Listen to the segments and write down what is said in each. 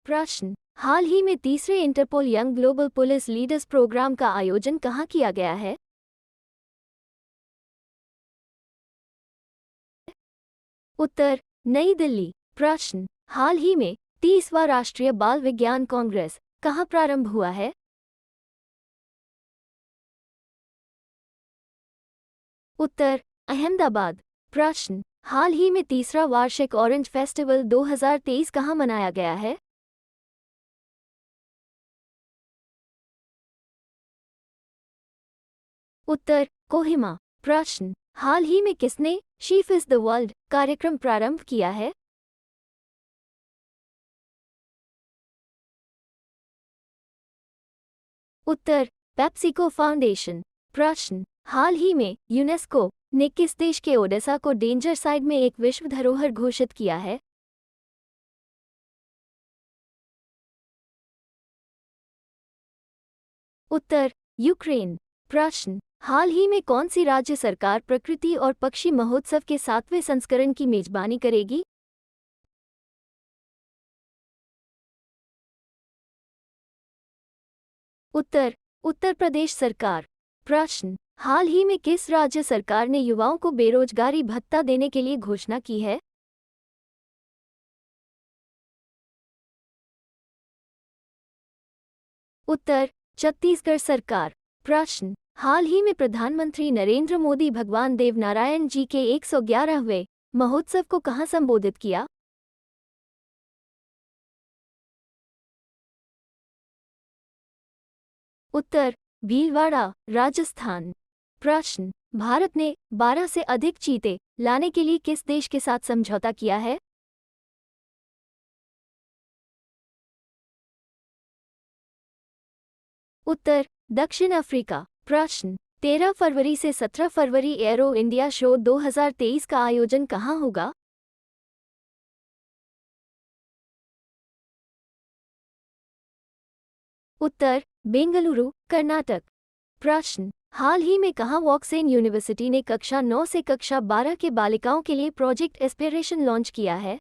प्रश्न, हाल ही में तीसरे Interpol young global police leaders program का आयोजन कहाँ किया गया है? उत्तर, नई दिल्ली। प्रश्न, हाल ही में 30वां राष्ट्रीय बाल विज्ञान कांग्रेस कहाँ प्रारंभ हुआ है? उत्तर, अहमदाबाद। प्रश्न, हाल ही में तीसरा वार्षिक ऑरेंज फेस्टिवल 2023 कहाँ मनाया गया है? उत्तर, कोहिमा। प्रश्न, हाल ही में किसने शी इज द वर्ल्ड कार्यक्रम प्रारंभ किया है? उत्तर, पेप्सिको फाउंडेशन। प्रश्न, हाल ही में यूनेस्को ने किस देश के ओडेसा को डेंजर साइट में एक विश्व धरोहर घोषित किया है? उत्तर, यूक्रेन। प्रश्न, हाल ही में कौन सी राज्य सरकार प्रकृति और पक्षी महोत्सव के 7वें संस्करण की मेजबानी करेगी? उत्तर, उत्तर प्रदेश सरकार। प्रश्न, हाल ही में किस राज्य सरकार ने युवाओं को बेरोजगारी भत्ता देने के लिए घोषणा की है? उत्तर, छत्तीसगढ़ सरकार। प्रश्न, हाल ही में प्रधानमंत्री नरेंद्र मोदी भगवान देवनारायण जी के 111वें महोत्सव को कहाँ संबोधित किया? उत्तर, भीलवाड़ा, राजस्थान। प्रश्न, भारत ने 12 से अधिक चीते लाने के लिए किस देश के साथ समझौता किया है? उत्तर, दक्षिण अफ्रीका। प्रश्न, 13 फरवरी से 17 फरवरी एरो इंडिया शो 2023 का आयोजन कहाँ होगा? उत्तर, बेंगलुरु, कर्नाटक। प्रश्न, हाल ही में कहाँ वॉक्सेन यूनिवर्सिटी ने कक्षा 9 से कक्षा 12 के बालिकाओं के लिए प्रोजेक्ट एस्पिरेशन लॉन्च किया है?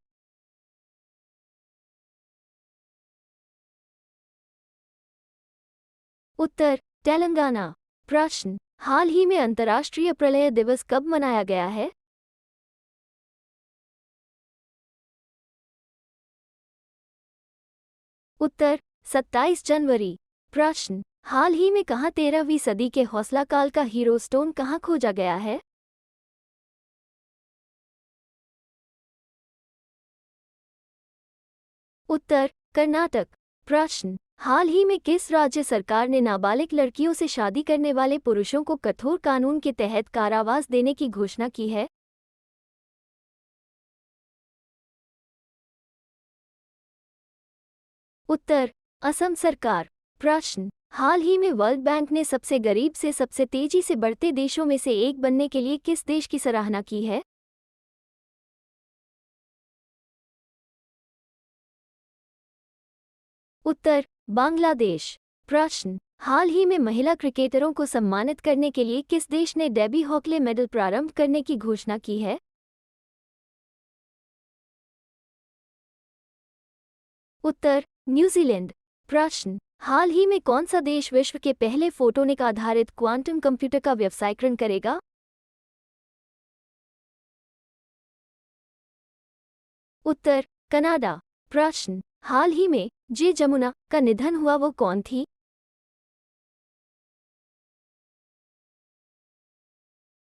उत्तर, तेलंगाना। प्रश्न, हाल ही में अंतर्राष्ट्रीय प्रलय दिवस कब मनाया गया है? उत्तर, 27 जनवरी। प्रश्न, हाल ही में कहाँ 13वीं सदी के हौसला काल का हीरो स्टोन कहाँ खोजा गया है? उत्तर, कर्नाटक। प्रश्न, हाल ही में किस राज्य सरकार ने नाबालिग लड़कियों से शादी करने वाले पुरुषों को कठोर कानून के तहत कारावास देने की घोषणा की है? उत्तर, असम सरकार। प्रश्न, हाल ही में वर्ल्ड बैंक ने सबसे गरीब से सबसे तेजी से बढ़ते देशों में से एक बनने के लिए किस देश की सराहना की है? उत्तर, बांग्लादेश। प्रश्न, हाल ही में महिला क्रिकेटरों को सम्मानित करने के लिए किस देश ने डेबी हॉकले मेडल प्रारंभ करने की घोषणा की है? उत्तर, न्यूजीलैंड। प्रश्न, हाल ही में कौन सा देश विश्व के पहले फोटोनिक आधारित क्वांटम कंप्यूटर का व्यवसायीकरण करेगा? उत्तर, कनाडा। प्रश्न, हाल ही में जे जमुना का निधन हुआ वो कौन थी?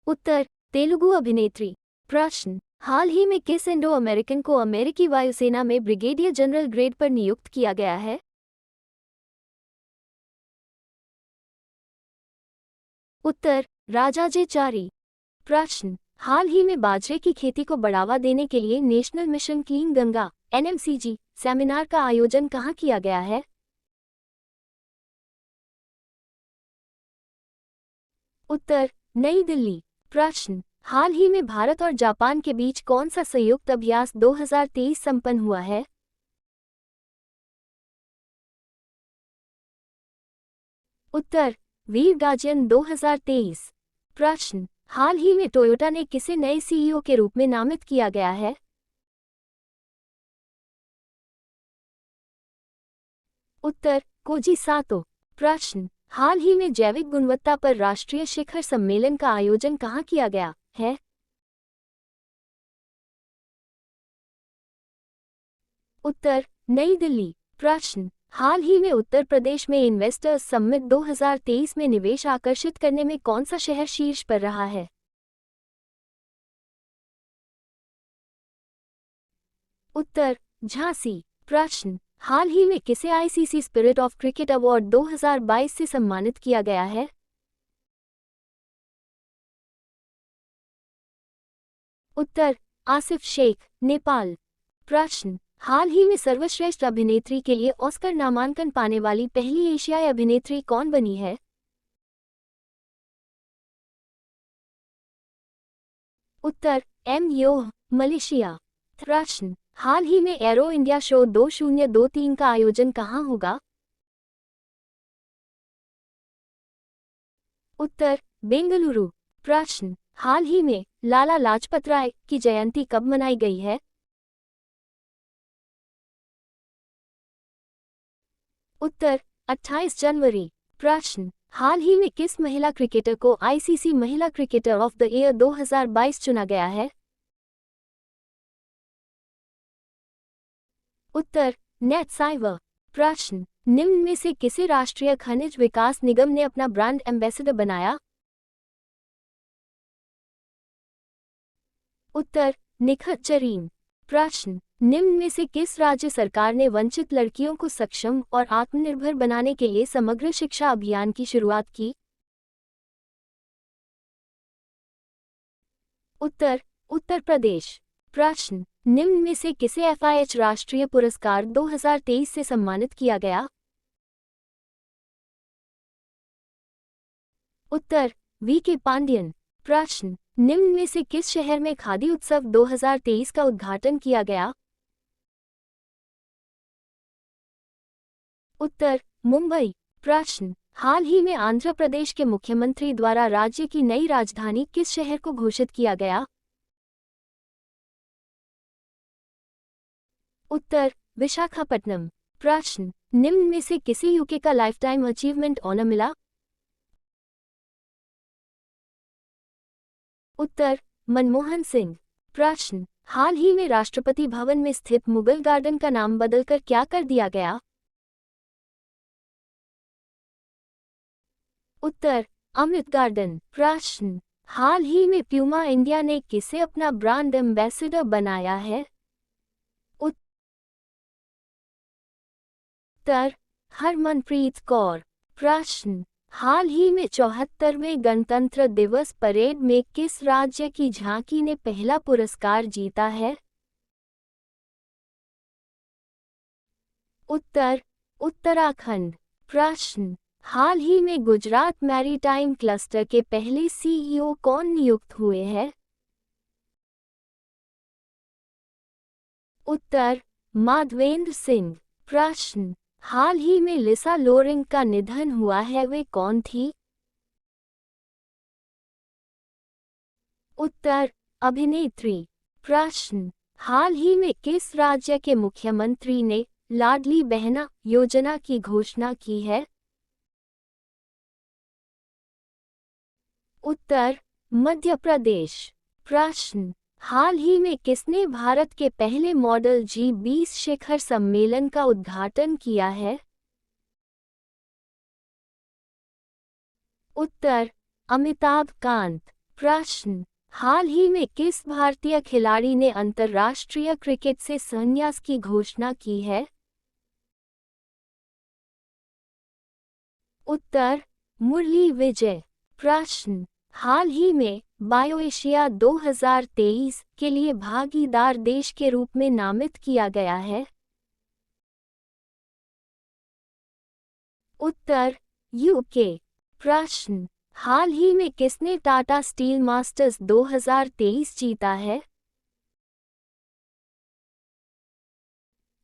उत्तर, तेलुगु अभिनेत्री। प्रश्न, हाल ही में किस इंडो अमेरिकन को अमेरिकी वायुसेना में ब्रिगेडियर जनरल ग्रेड पर नियुक्त किया गया है? उत्तर, राजाजे चारी। प्रश्न, हाल ही में बाजरे की खेती को बढ़ावा देने के लिए national mission clean Ganga NMCG seminar का आयोजन कहाँ किया गया है? उत्तर, नई दिल्ली। प्रश्न, हाल ही में भारत और जापान के बीच कौन सा संयुक्त अभ्यास 2023 संपन्न हुआ है? उत्तर, वीर गार्जियन 2023। प्रश्न, हाल ही में टोयोटा ने किसे नए सीईओ के रूप में नामित किया गया है? उत्तर कोजी सातो। प्रश्न हाल ही में जैविक गुणवत्ता पर राष्ट्रीय शिखर सम्मेलन का आयोजन कहाँ किया गया है? उत्तर नई दिल्ली। प्रश्न हाल ही में उत्तर प्रदेश में इन्वेस्टर्स समिट 2023 में निवेश आकर्षित करने में कौन सा शहर शीर्ष पर रहा है? उत्तर झांसी। प्रश्न हाल ही में किसे ICC spirit of cricket award 2022 से सम्मानित किया गया है? उत्तर आसिफ शेख, नेपाल। प्रश्न हाल ही में सर्वश्रेष्ठ अभिनेत्री के लिए ऑस्कर नामांकन पाने वाली पहली एशियाई अभिनेत्री कौन बनी है? उत्तर एम योह, मलेशिया। प्रश्न हाल ही में एरो इंडिया शो 2023 का आयोजन कहाँ होगा? उत्तर बेंगलुरु। प्रश्न हाल ही में लाला लाजपत राय की जयंती कब मनाई गई है? उत्तर 28 जनवरी। प्रश्न हाल ही में किस महिला क्रिकेटर को आईसीसी महिला क्रिकेटर ऑफ द ईयर 2022 चुना गया है? उत्तर नेट साइवर। प्रश्न निम्न में से किसे राष्ट्रीय खनिज विकास निगम ने अपना ब्रांड एम्बेसडर बनाया? उत्तर निखत जरीन। प्रश्न निम्न में से किस राज्य सरकार ने वंचित लड़कियों को सक्षम और आत्मनिर्भर बनाने के लिए समग्र शिक्षा अभियान की शुरुआत की? उत्तर उत्तर प्रदेश। प्रश्न निम्न में से किसे एफआईएच राष्ट्रीय पुरस्कार 2023 से सम्मानित किया गया? उत्तर वी के पांडियन। प्रश्न निम्न में से किस शहर में खादी उत्सव 2023 का उद्घाटन किया गया? उत्तर मुंबई। प्रश्न हाल ही में आंध्र प्रदेश के मुख्यमंत्री द्वारा राज्य की नई राजधानी किस शहर को घोषित किया गया? उत्तर विशाखापट्टनम। प्रश्न निम्न में से किसे यूके का लाइफटाइम अचीवमेंट ऑनर मिला? उत्तर मनमोहन सिंह। प्रश्न हाल ही में राष्ट्रपति भवन में स्थित मुगल गार्डन का नाम बदलकर क्या कर दिया गया? उत्तर अमृत गार्डन। प्रश्न हाल ही में प्यूमा इंडिया ने किसे अपना ब्रांड एम्बेसडर बनाया है? उत्तर हरमनप्रीत कौर। प्रश्न हाल ही में 74वें गणतंत्र दिवस परेड में किस राज्य की झांकी ने पहला पुरस्कार जीता है? उत्तर उत्तराखंड। प्रश्न हाल ही में गुजरात मैरीटाइम क्लस्टर के पहले सीईओ कौन नियुक्त हुए हैं? उत्तर माधवेंद्र सिंह। प्रश्न हाल ही में लिसा लोरिंग का निधन हुआ है, वे कौन थी? उत्तर अभिनेत्री। प्रश्न हाल ही में किस राज्य के मुख्यमंत्री ने लाडली बहना योजना की घोषणा की है? उत्तर मध्य प्रदेश। प्रश्न हाल ही में किसने भारत के पहले मॉडल G20 शिखर सम्मेलन का उद्घाटन किया है? उत्तर अमिताभ कांत। प्रश्न हाल ही में किस भारतीय खिलाड़ी ने अंतर्राष्ट्रीय क्रिकेट से संन्यास की घोषणा की है? उत्तर मुरली विजय। प्रश्न हाल ही में बायो एशिया 2023 के लिए भागीदार देश के रूप में नामित किया गया है? उत्तर यूके। प्रश्न हाल ही में किसने टाटा स्टील मास्टर्स 2023 जीता है?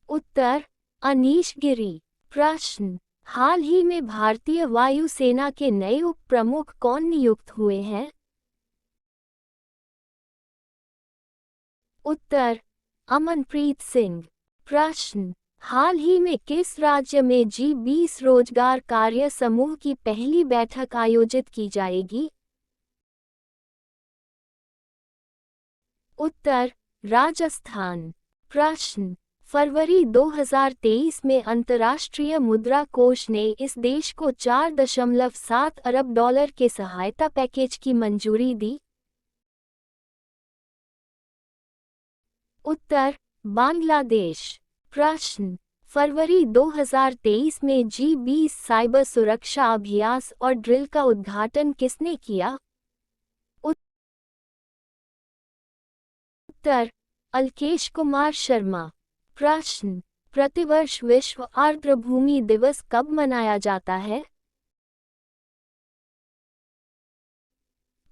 उत्तर अनीश गिरी। प्रश्न हाल ही में भारतीय वायुसेना के नए उप प्रमुख कौन नियुक्त हुए हैं? उत्तर अमनप्रीत सिंह। प्रश्न हाल ही में किस राज्य में G20 रोजगार कार्य समूह की पहली बैठक आयोजित की जाएगी? उत्तर, राजस्थान। प्रश्न, फरवरी 2023 में अंतर्राष्ट्रीय मुद्रा कोष ने इस देश को 4.7 अरब डॉलर के सहायता पैकेज की मंजूरी दी? उत्तर, बांग्लादेश। प्रश्न, फरवरी 2023 में G20 साइबर सुरक्षा अभ्यास और ड्रिल का उद्घाटन किसने किया? उत्तर, अलकेश कुमार शर्मा। प्रश्न, प्रतिवर्ष विश्व आर्द्रभूमि दिवस कब मनाया जाता है?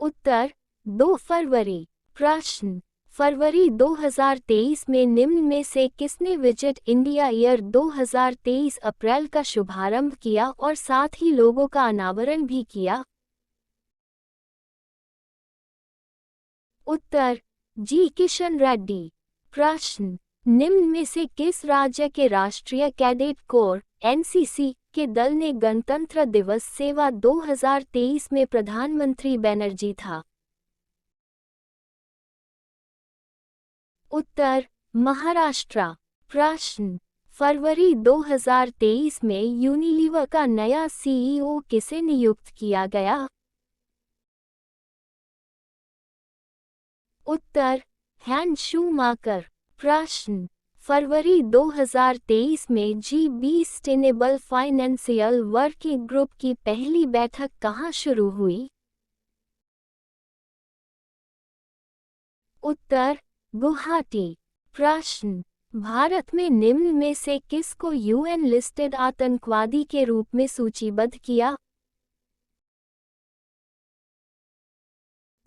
उत्तर, 2 फरवरी। प्रश्न, फरवरी 2023 में निम्न में से किसने विजिट इंडिया ईयर 2023 अप्रैल का शुभारंभ किया और साथ ही लोगों का अनावरण भी किया? उत्तर, जी किशन रेड्डी। प्रश्न, निम्न में से किस राज्य के राष्ट्रीय कैडेट कोर एनसीसी के दल ने गणतंत्र दिवस सेवा 2023 में प्रधानमंत्री बनर्जी था? उत्तर, महाराष्ट्र। प्रश्न, फरवरी 2023 में यूनिलीवर का नया सीईओ किसे नियुक्त किया गया? उत्तर, हैंस शूमाकर। प्रश्न, फरवरी 2023 में G20 sustainable financial working group की पहली बैठक कहाँ शुरू हुई? उत्तर, गुवाहाटी। प्रश्न, भारत में निम्न में से किसको यूएन लिस्टेड आतंकवादी के रूप में सूचीबद्ध किया?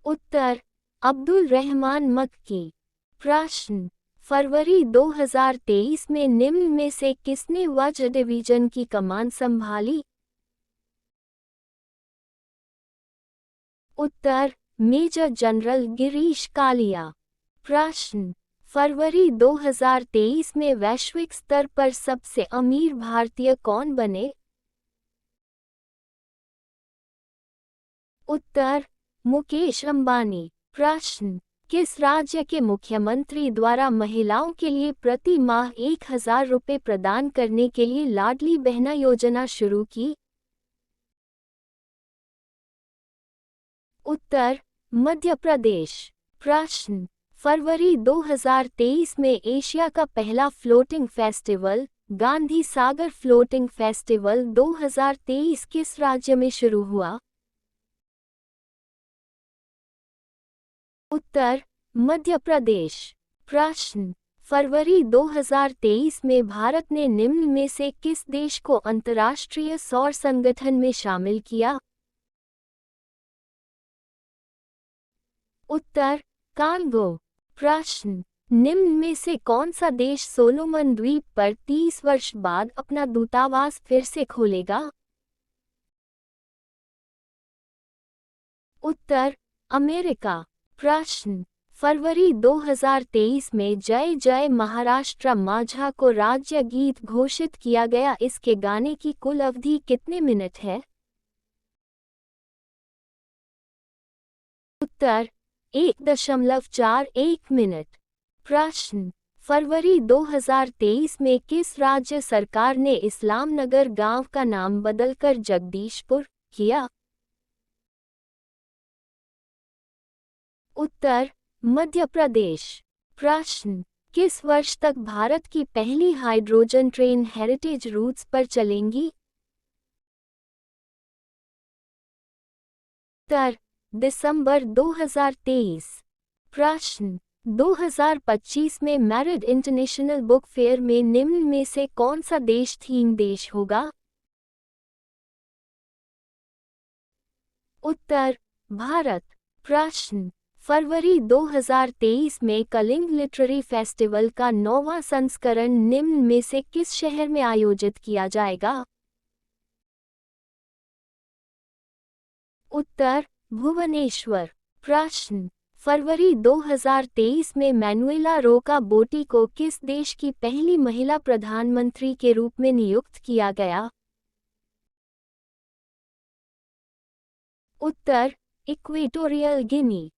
उत्तर, अब्दुल रहमान मक्की। प्रश्न, फरवरी 2023 में निम्न में से किसने वज्र डिवीजन की कमान संभाली? उत्तर, मेजर जनरल गिरीश कालिया। प्रश्न, फरवरी 2023 में वैश्विक स्तर पर सबसे अमीर भारतीय कौन बने? उत्तर, मुकेश अंबानी। प्रश्न, किस राज्य के मुख्यमंत्री द्वारा महिलाओं के लिए प्रति माह 1,000 रुपये प्रदान करने के लिए लाडली बहना योजना शुरू की? उत्तर, मध्य प्रदेश। प्रश्न, फरवरी 2023 में एशिया का पहला floating festival Gandhi Sagar floating festival 2023 किस राज्य में शुरू हुआ? उत्तर, मध्य प्रदेश। प्रश्न, फरवरी 2023 में भारत ने निम्न में से किस देश को अंतर्राष्ट्रीय सौर संगठन में शामिल किया? उत्तर, कांगो। प्रश्न, निम्न में से कौन सा देश सोलोमन द्वीप पर 30 वर्ष बाद अपना दूतावास फिर से खोलेगा? उत्तर, अमेरिका। प्रश्न, फरवरी 2023 में जय जय महाराष्ट्र माझा को राज्य गीत घोषित किया गया, इसके गाने की कुल अवधि कितने मिनट है? उत्तर, 1.41 मिनट। प्रश्न, फरवरी 2023 में किस राज्य सरकार ने इस्लामनगर गांव का नाम बदलकर जगदीशपुर किया? उत्तर, मध्य प्रदेश। प्रश्न, किस वर्ष तक भारत की पहली हाइड्रोजन ट्रेन हेरिटेज रूट्स पर चलेंगी? उत्तर, दिसंबर 2023। प्रश्न, 2025 में मैरिड इंटरनेशनल बुक फेयर में निम्न में से कौन सा देश थीम देश होगा? उत्तर, भारत। प्रश्न, फरवरी 2023 में कलिंग लिटरेरी फेस्टिवल का 9वां संस्करण निम्न में से किस शहर में आयोजित किया जाएगा? उत्तर, भुवनेश्वर। प्रश्न, फरवरी 2023 में मैनुएला रोका बोटी को किस देश की पहली महिला प्रधानमंत्री के रूप में नियुक्त किया गया? उत्तर, इक्वेटोरियल गिनी।